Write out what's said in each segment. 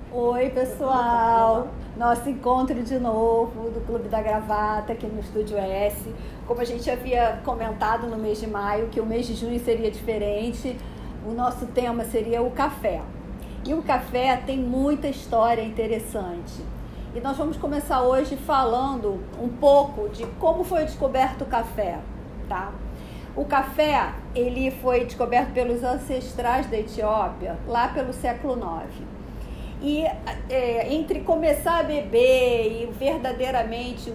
Oi, pessoal! Nosso encontro de novo do Clube da Gravata aqui no Estúdio S. Como a gente havia comentado no mês de maio, que o mês de junho seria diferente, o nosso tema seria o café. E o café tem muita história interessante. E nós vamos começar hoje falando um pouco de como foi descoberto o café, tá? O café, ele foi descoberto pelos ancestrais da Etiópia lá pelo século IX. E entre começar a beber e verdadeiramente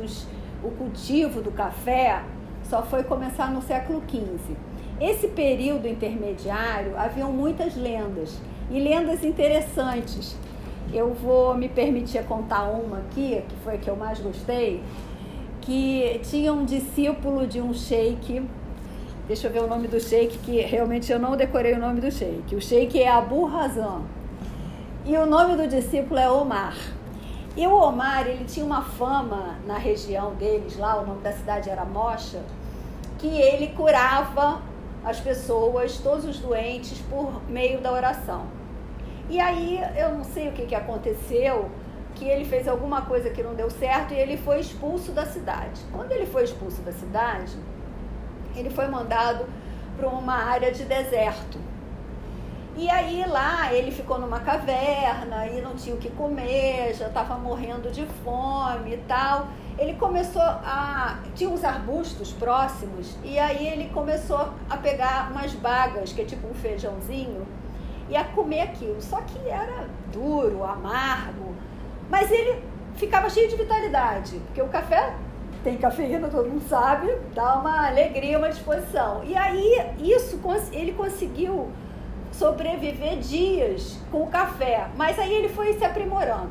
o cultivo do café só foi começar no século XV. Esse período intermediário haviam muitas lendas e lendas interessantes. Eu vou me permitir contar uma aqui, que foi a que eu mais gostei, que tinha um discípulo de um sheik. Deixa eu ver o nome do sheik, que realmente eu não decorei o nome do sheik. O sheik é Abu Razan. E o nome do discípulo é Omar. E o Omar, ele tinha uma fama na região deles, lá o nome da cidade era Mocha, que ele curava as pessoas, todos os doentes, por meio da oração. E aí, eu não sei o que aconteceu, que ele fez alguma coisa que não deu certo e ele foi expulso da cidade. Quando ele foi expulso da cidade, ele foi mandado para uma área de deserto. E aí lá ele ficou numa caverna e não tinha o que comer, já estava morrendo de fome e tal. Ele começou tinha uns arbustos próximos e aí ele começou a pegar umas bagas, que é tipo um feijãozinho, e a comer aquilo. Só que era duro, amargo, mas ele ficava cheio de vitalidade, porque o café tem cafeína, todo mundo sabe, dá uma alegria, uma disposição. E aí ele conseguiu sobreviver dias com o café, mas aí ele foi se aprimorando.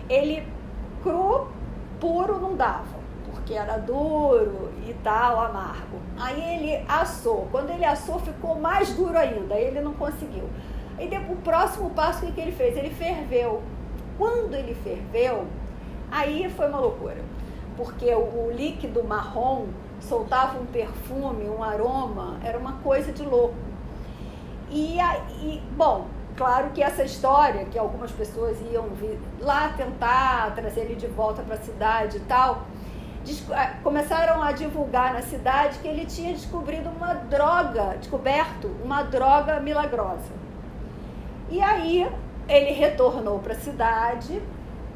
Ele cru, puro não dava, porque era duro e tal, amargo. Aí ele assou, quando ele assou ficou mais duro ainda, aí ele não conseguiu. E o próximo passo, o que ele fez? Ele ferveu. Quando ele ferveu, aí foi uma loucura, porque o líquido marrom soltava um perfume, um aroma, era uma coisa de louco. Bom, claro que essa história, que algumas pessoas iam vir lá tentar trazer ele de volta para a cidade e tal, começaram a divulgar na cidade que ele tinha descoberto uma droga milagrosa. E aí ele retornou para a cidade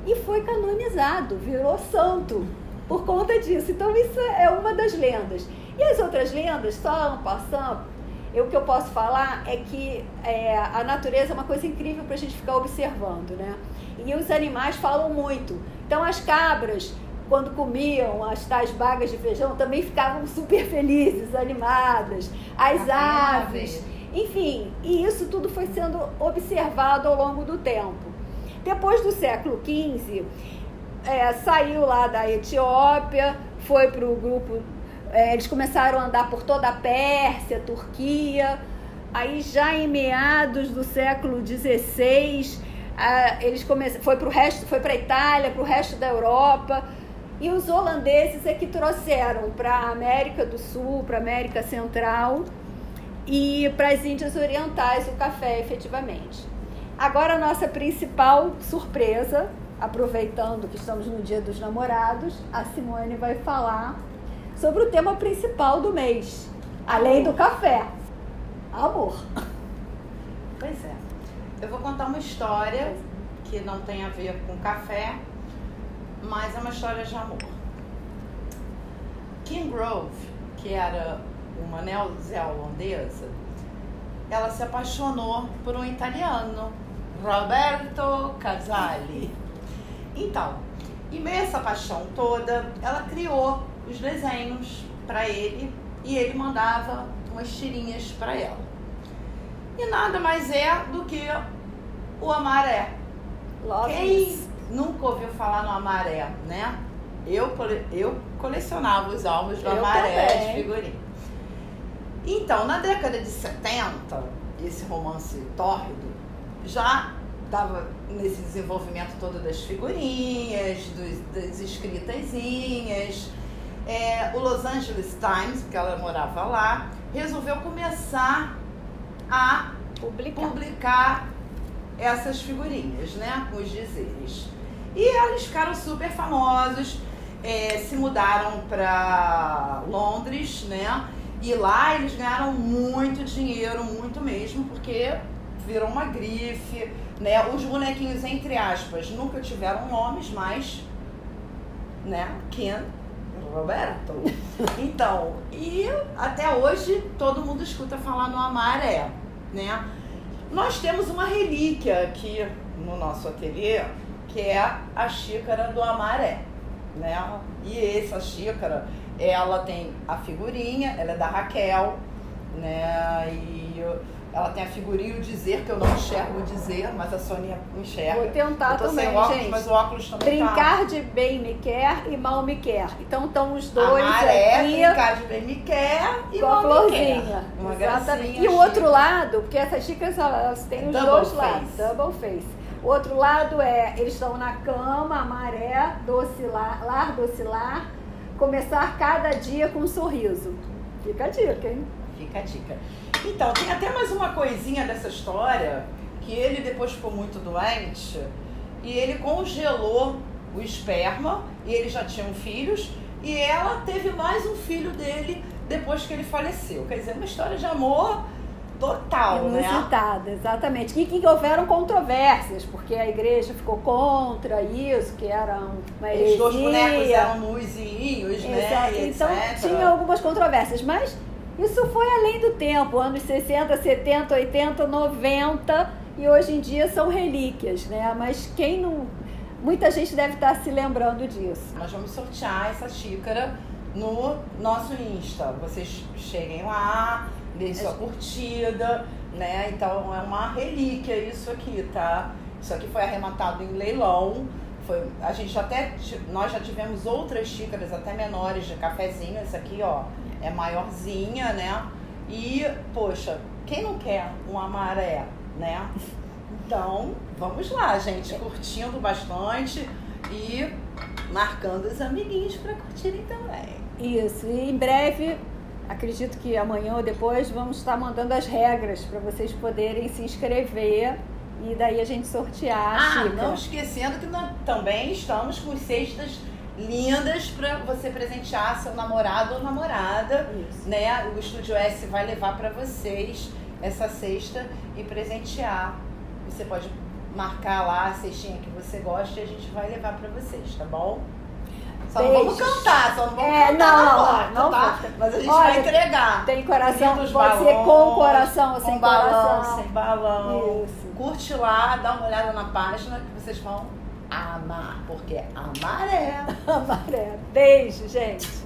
e foi canonizado, virou santo por conta disso. Então isso é uma das lendas. E as outras lendas, só passando, o que eu posso falar é que a natureza é uma coisa incrível para a gente ficar observando, né? E os animais falam muito. Então as cabras, quando comiam as tais bagas de feijão, também ficavam super felizes, animadas. As aves, enfim. E isso tudo foi sendo observado ao longo do tempo. Depois do século XV, saiu lá da Etiópia, foi para o grupo... eles começaram a andar por toda a Pérsia, Turquia. Aí já em meados do século XVI, eles foi para a Itália, para o resto da Europa. E os holandeses é que trouxeram para a América do Sul, para a América Central e para as Índias Orientais o café, efetivamente. Agora a nossa principal surpresa, aproveitando que estamos no Dia dos Namorados, a Simone vai falar sobre o tema principal do mês, além do café: amor. Pois é. Eu vou contar uma história que não tem a ver com café, mas é uma história de amor. Kim Grove, que era uma neozelandesa, ela se apaixonou por um italiano, Roberto Casali. Então, em meio a essa paixão toda, ela criou os desenhos para ele e ele mandava umas tirinhas para ela. E nada mais é do que o amaré. Quem nunca ouviu falar no amaré, né? Eu colecionava os álbuns do amaré de figurinha. Então, na década de 70, esse romance tórrido já estava nesse desenvolvimento todo das figurinhas, das escritazinhas. O Los Angeles Times, porque ela morava lá, resolveu começar a publicar essas figurinhas, né? Com os dizeres. E eles ficaram super famosos, se mudaram para Londres, né? E lá eles ganharam muito dinheiro, muito mesmo, porque virou uma grife, né? Os bonequinhos, entre aspas, nunca tiveram nomes, mas, né? Ken, Roberto. Então, e até hoje todo mundo escuta falar no Amaré, né? Nós temos uma relíquia aqui no nosso ateliê, que é a xícara do Amaré, né? E essa xícara, ela tem a figurinha, ela é da Raquel, né? E ela tem a figurinha e o dizer, que eu não enxergo o dizer, mas a Sônia enxerga. Vou tentar também, sem óculos, gente. mas o óculos também Brincar de bem me quer e mal me quer. Então estão os dois Amaré, aqui. brincar de bem me quer e Com a mal me florzinha. quer. Uma Exatamente. gracinha. E o outro lado, porque essas xícaras elas têm os Double dois face. lados. Double face. O outro lado eles estão na cama, Amaré, docilar, lar, docilar, começar cada dia com um sorriso. Fica a dica, hein? Fica a dica. Então, tem até mais uma coisinha dessa história, que ele depois ficou muito doente e ele congelou o esperma e eles já tinham filhos e ela teve mais um filho dele depois que ele faleceu. Quer dizer, uma história de amor total, né? Inusitada, exatamente. E que houveram controvérsias, porque a igreja ficou contra isso, que era uma heresia. Os dois bonecos eram nuizinhos, né? E então, etc. tinha algumas controvérsias, mas isso foi além do tempo, anos 60, 70, 80, 90, e hoje em dia são relíquias, né? Mas quem não... Muita gente deve estar se lembrando disso. Nós vamos sortear essa xícara no nosso Insta. Vocês cheguem lá, deem sua curtida, né? Então é uma relíquia isso aqui, tá? Isso aqui foi arrematado em leilão. Nós já tivemos outras xícaras até menores de cafezinho. Essa aqui, ó, é maiorzinha, né? E, poxa, quem não quer um Amaré, né? Então, vamos lá, gente, curtindo bastante e marcando os amiguinhos para curtirem também. Isso, e em breve, acredito que amanhã ou depois, vamos estar mandando as regras para vocês poderem se inscrever e daí a gente sortear a xícara. Não esquecendo que nós também estamos com cestas lindas para você presentear seu namorado ou namorada. Isso. Né? O Estúdio S vai levar para vocês essa cesta e presentear. Você pode marcar lá a cestinha que você gosta e a gente vai levar para vocês, tá bom? Só não vamos cantar, só não vamos cantar não, tá? Mas a gente vai entregar. Tem coração, pode balões, ser com coração ou sem balão, coração. sem balão. Isso. Curte lá, dá uma olhada na página que vocês vão amar, porque Amaré. Amaré. Beijo, gente.